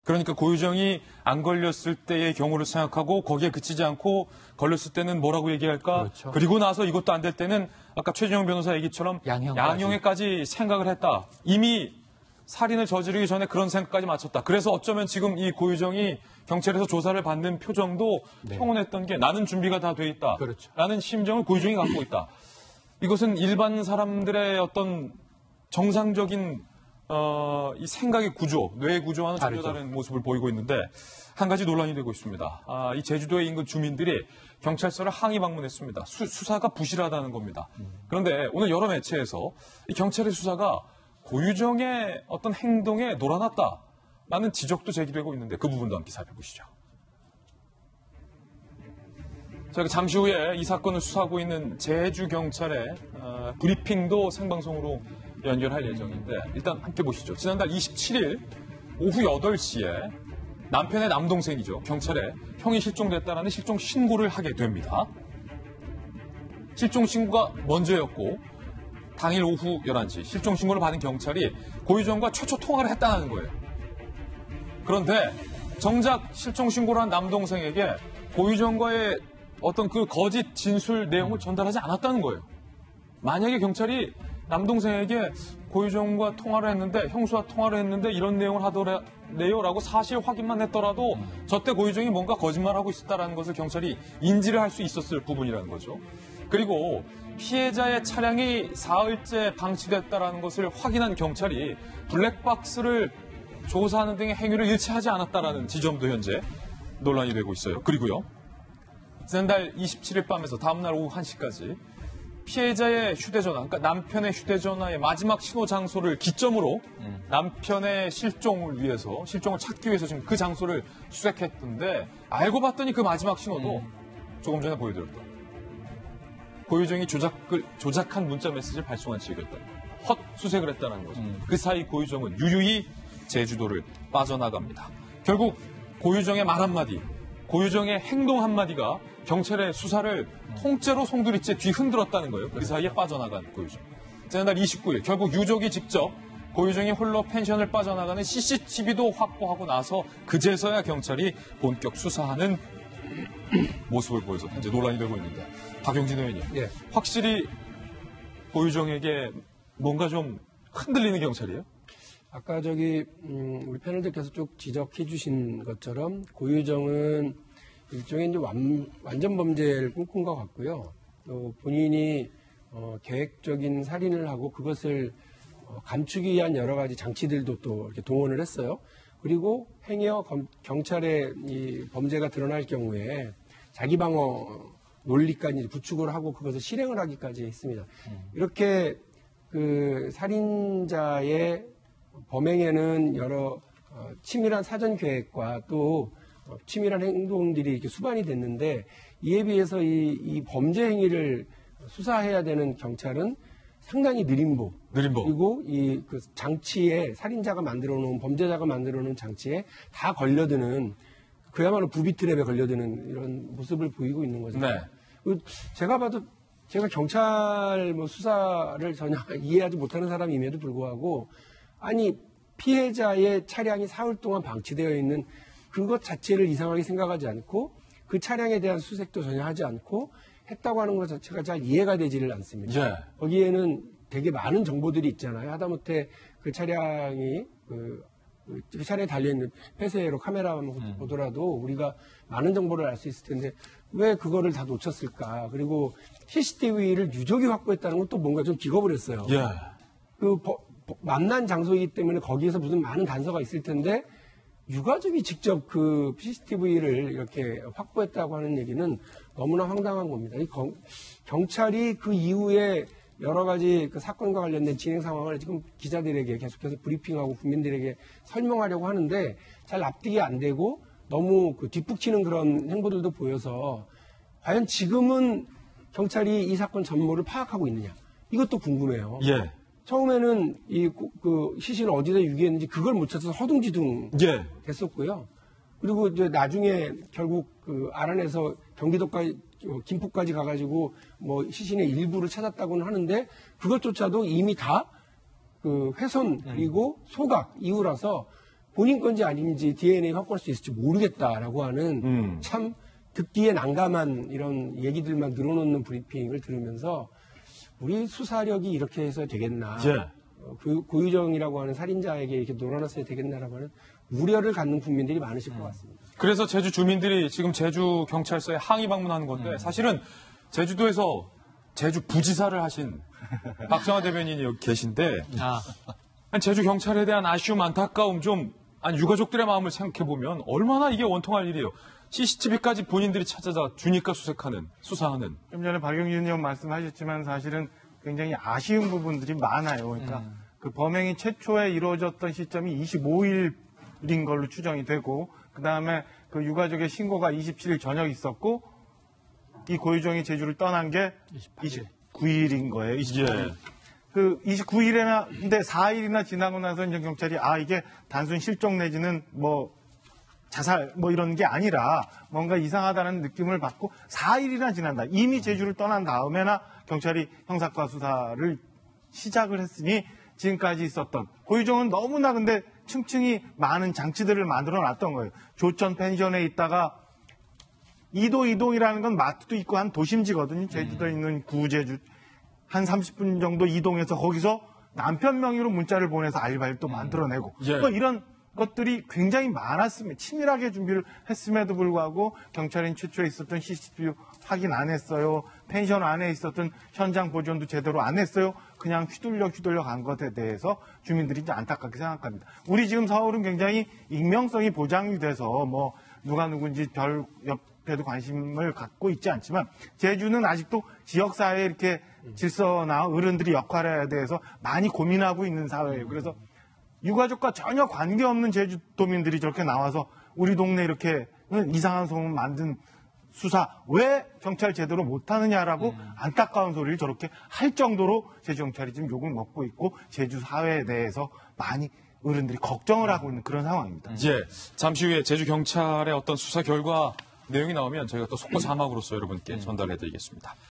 그러니까 고유정이 안 걸렸을 때의 경우를 생각하고 거기에 그치지 않고 걸렸을 때는 뭐라고 얘기할까? 그렇죠. 그리고 나서 이것도 안 될 때는 아까 최진영 변호사 얘기처럼 양형에까지 생각을 했다. 이미 살인을 저지르기 전에 그런 생각까지 마쳤다. 그래서 어쩌면 지금 이 고유정이 경찰에서 조사를 받는 표정도 평온했던 게 나는 준비가 다 돼 있다. 그렇죠. 라는 심정을 고유정이 갖고 있다. 이것은 일반 사람들의 어떤 정상적인 이 생각의 구조, 뇌의 구조와는 전혀 다른 모습을 보이고 있는데 한 가지 논란이 되고 있습니다. 이 제주도의 인근 주민들이 경찰서를 항의 방문했습니다. 수사가 부실하다는 겁니다. 그런데 오늘 여러 매체에서 이 경찰의 수사가 고유정의 어떤 행동에 놀아났다라는 지적도 제기되고 있는데 그 부분도 함께 살펴보시죠. 저희가 잠시 후에 이 사건을 수사하고 있는 제주경찰의 브리핑도 생방송으로 연결할 예정인데 일단 함께 보시죠. 지난달 27일 오후 8시에 남편의 남동생이죠. 경찰에 형이 실종됐다라는 실종 신고를 하게 됩니다. 실종 신고가 먼저였고 당일 오후 11시 실종 신고를 받은 경찰이 고유정과 최초 통화를 했다는 거예요. 그런데 정작 실종 신고를 한 남동생에게 고유정과의 어떤 그 거짓 진술 내용을 전달하지 않았다는 거예요. 만약에 경찰이 남동생에게 고유정과 통화를 했는데 형수와 통화를 했는데 이런 내용을 하더래요 라고 사실 확인만 했더라도 저때 고유정이 뭔가 거짓말하고 있었다는 것을 경찰이 인지를 할 수 있었을 부분이라는 거죠. 그리고 피해자의 차량이 사흘째 방치됐다는 것을 확인한 경찰이 블랙박스를 조사하는 등의 행위를 일치하지 않았다는 지점도 현재 논란이 되고 있어요. 그리고요. 지난달 27일 밤에서 다음날 오후 1시까지 피해자의 휴대전화, 그러니까 남편의 휴대전화의 마지막 신호 장소를 기점으로 남편의 실종을 찾기 위해서 지금 그 장소를 수색했던데 알고 봤더니 그 마지막 신호도 조금 전에 보여드렸다. 고유정이 조작한 문자 메시지를 발송한 측이었다. 헛 수색을 했다는 거죠. 그 사이 고유정은 유유히 제주도를 빠져나갑니다. 결국 고유정의 말 한마디, 고유정의 행동 한마디가 경찰의 수사를 통째로 송두리째 뒤흔들었다는 거예요. 그 사이에 빠져나간 고유정. 지난달 29일 결국 유족이 직접 고유정이 홀로 펜션을 빠져나가는 CCTV도 확보하고 나서 그제서야 경찰이 본격 수사하는 모습을 보여서 현재 논란이 되고 있는데 박용진 의원님, 확실히 고유정에게 뭔가 좀 흔들리는 경찰이에요? 아까 우리 패널들께서 쭉 지적해 주신 것처럼 고유정은 일종의 이제 완전 범죄를 꿈꾼 것 같고요. 또 본인이 계획적인 살인을 하고 그것을 감추기 위한 여러 가지 장치들도 또 이렇게 동원을 했어요. 그리고 행여 경찰의 이 범죄가 드러날 경우에 자기 방어 논리까지 구축을 하고 그것을 실행을 하기까지 했습니다. 이렇게 그 살인자의 범행에는 여러 치밀한 사전 계획과 또 치밀한 행동들이 이렇게 수반이 됐는데 이에 비해서 이 범죄 행위를 수사해야 되는 경찰은 상당히 느림보. 그리고 그 장치에 살인자가 만들어놓은 범죄자가 만들어놓은 장치에 다 걸려드는 그야말로 부비트랩에 걸려드는 이런 모습을 보이고 있는 거죠. 네. 제가 봐도 제가 경찰 수사를 전혀 이해하지 못하는 사람임에도 불구하고 아니 피해자의 차량이 사흘 동안 방치되어 있는 그것 자체를 이상하게 생각하지 않고 그 차량에 대한 수색도 전혀 하지 않고 했다고 하는 것 자체가 잘 이해가 되지를 않습니다. 거기에는 되게 많은 정보들이 있잖아요. 하다못해 그 차량이 그 차량에 달려있는 폐쇄로 카메라만 보더라도 우리가 많은 정보를 알 수 있을 텐데 왜 그거를 다 놓쳤을까. 그리고 CCTV를 유족이 확보했다는 건 또 뭔가 좀 기겁을 했어요. 그 만난 장소이기 때문에 거기에서 무슨 많은 단서가 있을 텐데 유가족이 직접 그 CCTV를 이렇게 확보했다고 하는 얘기는 너무나 황당한 겁니다. 경찰이 그 이후에 여러 가지 그 사건과 관련된 진행 상황을 지금 기자들에게 계속해서 브리핑하고 국민들에게 설명하려고 하는데 잘 납득이 안 되고 너무 그 뒷북치는 그런 행보들도 보여서 과연 지금은 경찰이 이 사건 전모를 파악하고 있느냐 이것도 궁금해요. 처음에는 그 시신을 어디다 유기했는지 그걸 못 찾아서 허둥지둥 됐었고요. 그리고 이제 나중에 결국 그 알아내서 경기도까지 김포까지 가가지고 뭐 시신의 일부를 찾았다고는 하는데 그것조차도 이미 다 그 훼손 그리고 소각 이후라서 본인 건지 아닌지 DNA 확보할 수 있을지 모르겠다라고 하는 참 듣기에 난감한 이런 얘기들만 늘어놓는 브리핑을 들으면서 우리 수사력이 이렇게 해서 되겠나. 예. 그 고유정이라고 하는 살인자에게 이렇게 놀아놨어야 되겠나라고 하는 우려를 갖는 국민들이 많으실 것 같습니다. 그래서 제주 주민들이 지금 제주 경찰서에 항의 방문하는 건데 사실은 제주도에서 제주 부지사를 하신 박정화 대변인이 여기 계신데 아니, 제주 경찰에 대한 아쉬움, 안타까움 좀 아니 유가족들의 마음을 생각해 보면 얼마나 이게 원통할 일이에요. CCTV까지 본인들이 찾아다 주니까 수사하는. 좀 전에 박용진 의원 말씀하셨지만 사실은 굉장히 아쉬운 부분들이 많아요. 그러니까 그 범행이 최초에 이루어졌던 시점이 25일인 걸로 추정이 되고 그 다음에 그 유가족의 신고가 27일 저녁 있었고 이 고유정이 제주를 떠난 게 29일인 거예요. 28일. 예. 그 29일이나 근데 4일이나 지나고 나서 이제 경찰이 이게 단순 실종 내지는 뭐 자살 뭐 이런 게 아니라 뭔가 이상하다는 느낌을 받고 4일이나 지난다. 이미 제주를 떠난 다음에나 경찰이 형사과 수사를 시작을 했으니 지금까지 있었던 고유정은 너무나 근데 층층이 많은 장치들을 만들어 놨던 거예요. 조천 펜션에 있다가 이동이라는 건 마트도 있고 한 도심지거든요. 제주도에 있는 구제주 한 30분 정도 이동해서 거기서 남편 명의로 문자를 보내서 알바를 또 만들어내고 예. 뭐 이런 것들이 굉장히 많았습니다. 치밀하게 준비를 했음에도 불구하고 경찰인 최초에 있었던 CCTV 확인 안 했어요. 펜션 안에 있었던 현장 보존도 제대로 안 했어요. 그냥 휘둘려 간 것에 대해서 주민들이 이제 안타깝게 생각합니다. 우리 지금 서울은 굉장히 익명성이 보장이 돼서 뭐 누가 누군지 별 옆에도 관심을 갖고 있지 않지만 제주는 아직도 지역사회에 이렇게 질서나 어른들이 역할에 대해서 많이 고민하고 있는 사회예요. 그래서 유가족과 전혀 관계없는 제주도민들이 저렇게 나와서 우리 동네 이렇게 이상한 소문 만든 수사 왜 경찰 제대로 못하느냐라고 안타까운 소리를 저렇게 할 정도로 제주경찰이 지금 욕을 먹고 있고 제주 사회에 대해서 많이 어른들이 걱정을 하고 있는 그런 상황입니다. 예. 잠시 후에 제주 경찰의 어떤 수사 결과 내용이 나오면 저희가 또 속보 자막으로서 여러분께 전달해 드리겠습니다.